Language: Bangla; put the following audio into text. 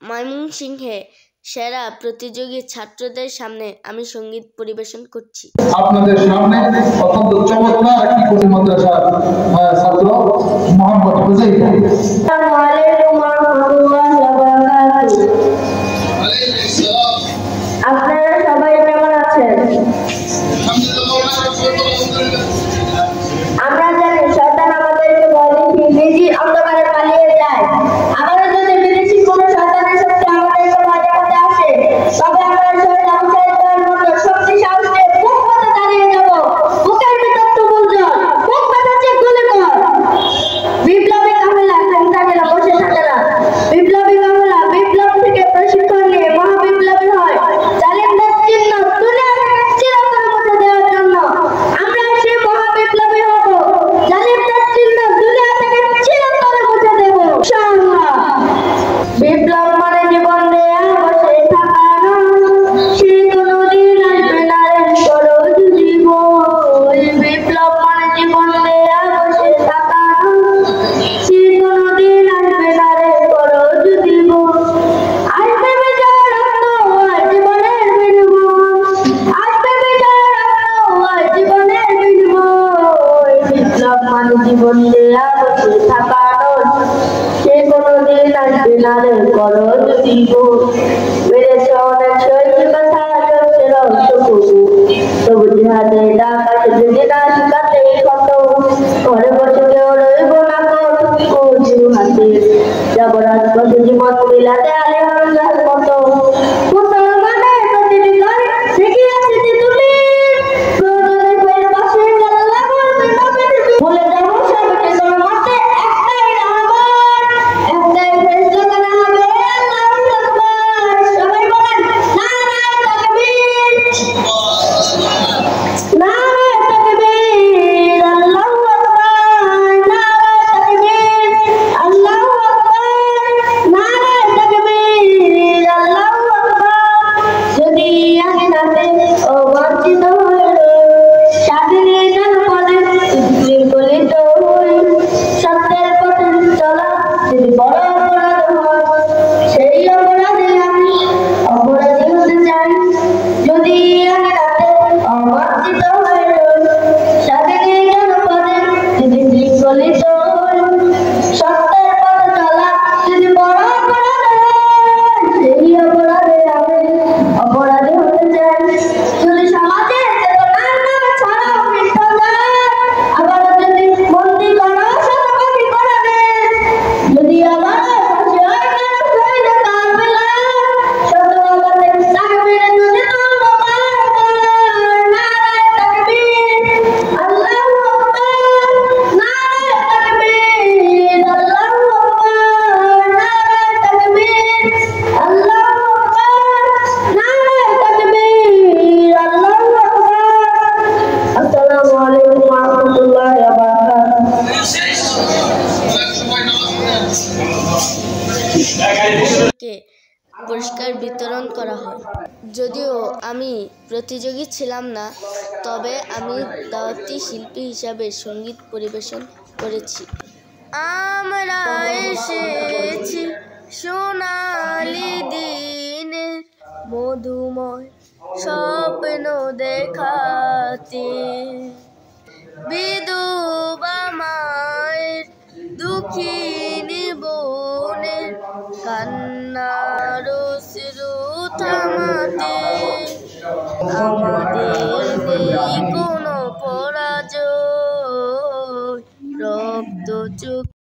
ময়মনসিংহে সেরা প্রতিযোগী ছাত্রদের সামনে আমি সঙ্গীত পরিবেশন করছি। আপনাদের সামনে অত্যন্ত চমৎকার একটি কোচিং মাদ্রাসার ছাত্র মোহাম্মদ হুজাইফা। আসসালামু আলাইকুম ওয়া রাহমাতুল্লাহি ওয়া বারাকাতুহু। আপনারা সবাই কেমন আছেন? আমরা জানি শয়তান আমাদেরকে বলে বিদেশি অন্ধকারে পালিয়ে যায়। আমরা যদি বিদেশি কোনো শয়তানের সাথে আমাদেরকে ভয় দেখাতে আসে, তবে আমরা শহীদ আবু সাঈদের মতো শক্তি সাহস নিয়ে বুক পেতে দাঁড়িয়ে যাব। বুকের ভিতর তুমুল জ্বর, বুক পেতেছে গুলি কর। বিপ্লবী কাফেলা ক্ষমতাকেরা বসে থাকে না। বিপ্লবী কাফেলা বিপ্লব থেকে প্রশিক্ষণ নিয়ে মহাবিপ্লবী হয়। জালিমদের চিহ্ন দুনিয়া থেকে চিরতরে মুছে দেওয়ার জন্য আমরা সেই মহাবিপ্লবী হব। জালিমদের চিহ্ন দুনিয়া থেকে চিরতরে মুছে দেব ইনশাআল্লাহ। বিপ্লব মানে জীবন দেয়া বসে থাকা না, সে কোনোদিন আসবে না রে করো জীবন। বিপ্লব মানে জীবন দেয়া বসে থাকা না, সে কোনোদিন আসবে না রে করো জীবন। আসবে বিজয় রত্ন আর জীবনের বিনিময়, আসবে বিজয় রত্ন আর জীবনের বিনিময়। বিপ্লব মানে জীবন দেয়া বসে থাকা নয়, সে কোনোদিন আসবে না রে করো জীবন। মেরেছে অনেক শহীদ কথা চলছে রক্তকুকু, তবু জিহাদের ডাক আসে যদি না শিখাতে কত। ঘরে বসে কেউ রইব না কচু হাতে, যাব রাজপথে জীবন বিলাতে আলে হামলার মতো। মুসলমানের প্রতিটি ঘরে দেখিয়াছি যে তুমি প্রয়োজনে ফের বসে আল্লাহ করবে না পৃথিবী। ভুলে যাবো সবকে তোমার মতে একটাই আহ্বান, একটাই ফেরেশতা করা হবে আল্লাহু আকবার। সবাই বলেন নারায়ে তাকবীর, নারায়ে তাকবীর, আল্লাহু আকবার, নারায়ে তাকবীর, আল্লাহু আকবার, নারায়ে তাকবীর, আল্লাহু আকবার। যদি আখিরাতে ও বঞ্চিত হইল, স্বাধীনতার পদে বিগলিত হই, সত্যের পথে চলা যদি বড় অপরাধ হয়, সেই অপরাধে আমি অপরাধী হতে চাই। যদি আখিরাতে অবঞ্চিত হইল, স্বাধীনতার পদে যদি বিগলিত হই, সত্যের পথে চলা যদি বড় অপরাধ হয়, সেই অপরাধে আমি অপরাধী হতে চাই। যদি সমাজে চেতনার নামে ছড়াও মিথ্যাচার, আবার যদি বন্দী করো শতকোটি কোরআনের, যদি আবার ফাঁসি হয় কারো শহীদ কাফেলা, শত আঘাতে তাকবীরে যদি তুলবো বারবার। নারায়ে তাকবীর, আল্লাহু আকবার, নারায়ে তাকবীর, আল্লাহু আকবার, নারায়ে তাকবীর, আল্লাহু আকবার, নারায়ে তাকবীর, আল্লাহু আকবার। আসসালামু আলাইকুম ওয়া রাহমাতুল্লাহি ওয়া বারাকাতুহু। কে পুরস্কার বিতরণ করা হয়। যদিও আমি প্রতিযোগী ছিলাম না, তবে আমি দাওয়াতি শিল্পী হিসাবে সঙ্গীত পরিবেশন করেছি। আমরা এসেছি সোনালি দিনের মধুময় স্বপ্ন দেখাতে, বিধবা মায়ের দুঃখিনী বোনের কান্নার অশ্রু থামাতে। আমাদের নেই কোনো পরাজয়, রক্ত চোখ